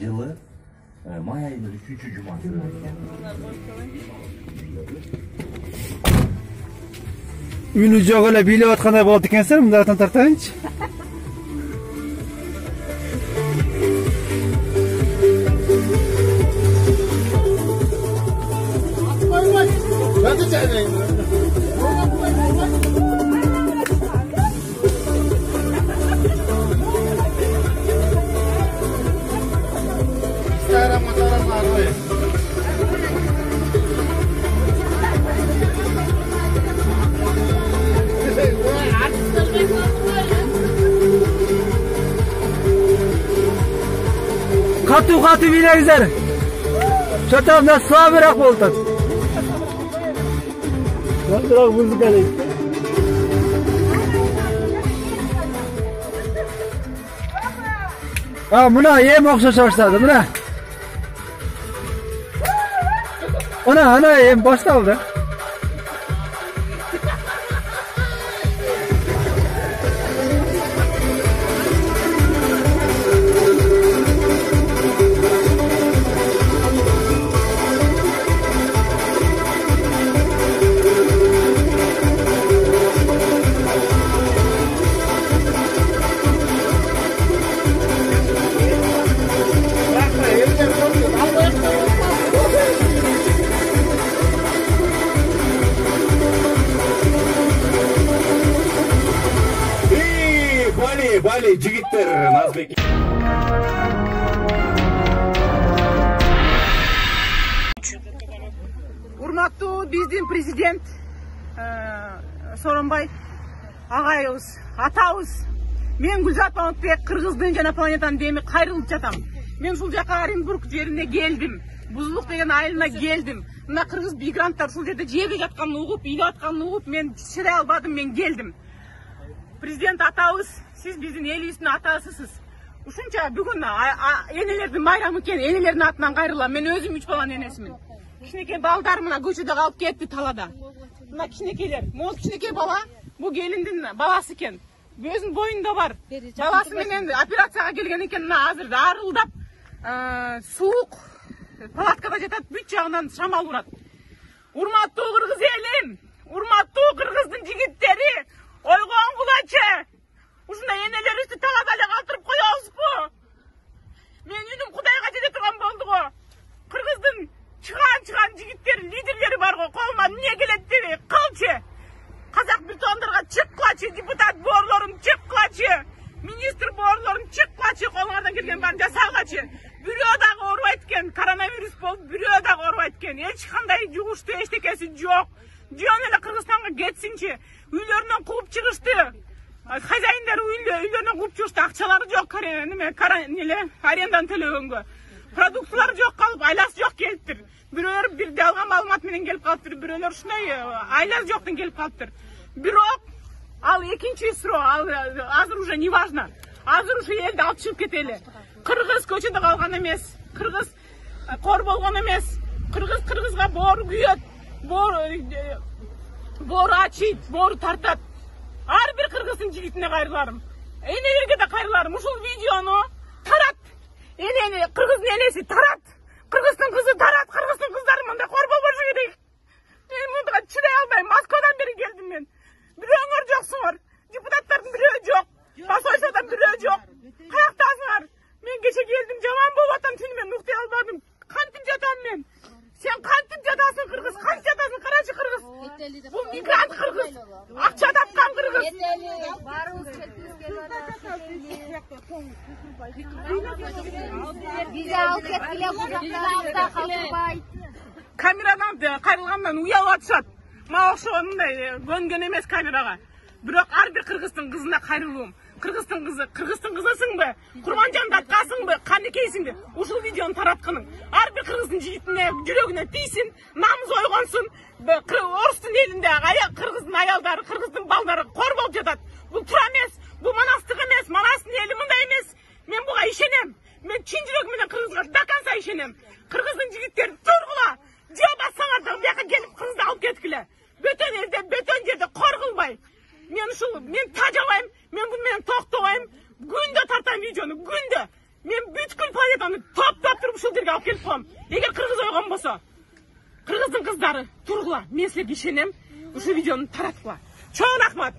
Жылы май айынын 3 жумасы. Үнү жок эле бийлеп аткандай болот экенсиз, мындайдан тартайынчы. Katı bilekler. Çatamda sağ bırak oldu. Bırak müzik alayım. Buna yem okşaş başladı buna. Ana yem başladı. Bali jigitler Nazbek. Урматтуу биздин президент Сооронбай агайыбыз, атабыз, мен Гүлзат Мамытбек Кыргыздын жана планетанын деми кайрылып жатам. Мен ушул жака Оренбург жерине келдим. Бузулук деген айылына келдим. Мына кыргыз мигранттар ушул жерде жеп жатканын угуп, үйлөп атканын угуп, мен чыдай албадым, мен келдим. Президент атабыз, siz биздин элибиздин атасысыз. Ушунча бүгүн энелердин майрамы экен, энелердин атынан кайрылам. Мен өзүм 3 баланын энесимин. Кичинекей балдар мына көчөдө калып кетти талада. Мына кичинекейлер, могул кичинекей бала, бул келиндин баласы экен. Өзүнүн боюнда бар. Баласы менен операцияга келген экен, мына азыр арылдап, суук палаткада жатат, бүт жагынан шамал урат. Урматтуу кыргыз элим, урматтуу кыргыздын жигиттери, ойгон кулачы. Ушундай энелерибизди талада эле калтырып коебузбу? Мен үнүм Кудайга жете турган болду го. Кыргыздын чыган жигиттери, лидерлери бар го. Колума эмне келет деби, кылчы. Казак биртуандарга чыккылачы, депутат боорлорум чыккылачы, министр боорлорум чыккылачы, колуңардан келген баарын жасагылачы. Бирөө дагы оорубайт экен, коронавирус болуп, бирөө дагы оорубайт экен. Эч кандай жугуштуу эчтекеси жок. Жөн эле Кыргызстанга кетсинчи. Үйлөрүнөн кууп чыгышты. Хозяиндер үйлөрүнөн кууп чыгышты, акчалары жок, арендадан төлөгөнгө. Продуктылары жок калып, айласы жок келиптир. Бирөөлөр бир жалган маалымат менен келип калыптыр, бирөөлөр ушундай айласы жоктон келип калыптыр. Бирок ал экинчи суроо, азыр уже не важно. Азыр ушу элди алып чыгып кетели. Кыргыз көчөдө калган эмес, кыргыз кор болгон эмес. Кыргызга боору күйөт, боору ачыйт, боору тартат. Ар бир кыргыздын жигитине кайрыларым. Энелерге да кайрыларым. Ушул видеону тарат. Кыргыздын энеси тарат. Кыргыздын кызы тарат. Кыргыздын кыздары мындай кор болбошу керек. Мен мынга чыдай албайм. Москвадан бери келдим мен. Бирөөңөр жоксуңар. Депутаттардын бирөө жок. Посольстводон бирөө жок. Каяктасыңар? Мен кече келдим, жаман болуп атам, түнү мен уктay албадым. Кантип жатам мен? Сен кантип жатасың кыргыз? Кантип жатасың? Карачы кыргыз. Бул мигрант кыргыз. Акча тапкан кыргыз. Камерадан кайрылгандан уялып атышат. Мага окшогон мындай көнгөн эмес камерага. Бирок ар бир кыргыздын кызына кайрылуум. Кыргыздын кызысыңбы? Курманжан даткасыңбы? Канекейсиңби? Ушул видеону таратканың. Ар бир кыргыздын жигитине, жүрөгүнө тийсин, намысы ойгонсун. Орустун элинде кыргыздын аялдары, кыргыздын балдары кор болуп жатат. Бул туура эмес, бул манастык эмес, манастын эли мындай эмес. Мен буга ишенем. Мен чын жүрөгүм менен кыргызга до конца ишенем. Кыргыздын жигиттери тургула. Же бассаңар да бияка келип кызды алып кеткиле. Бөтөн элде, бөтөн жерде кор кылбай. Мен тажабайм, мен буну менен токтобойм. Күндө тартайм видеону, күндө. Мен бүткүл планетаны топ ушул жерге алып келип коем. Эгер кыргыз ойгон болсо, кыргыздын кыздары тургула. Мен силерге ишенем. Ушул видеону тараткыла. Чоң рахмат.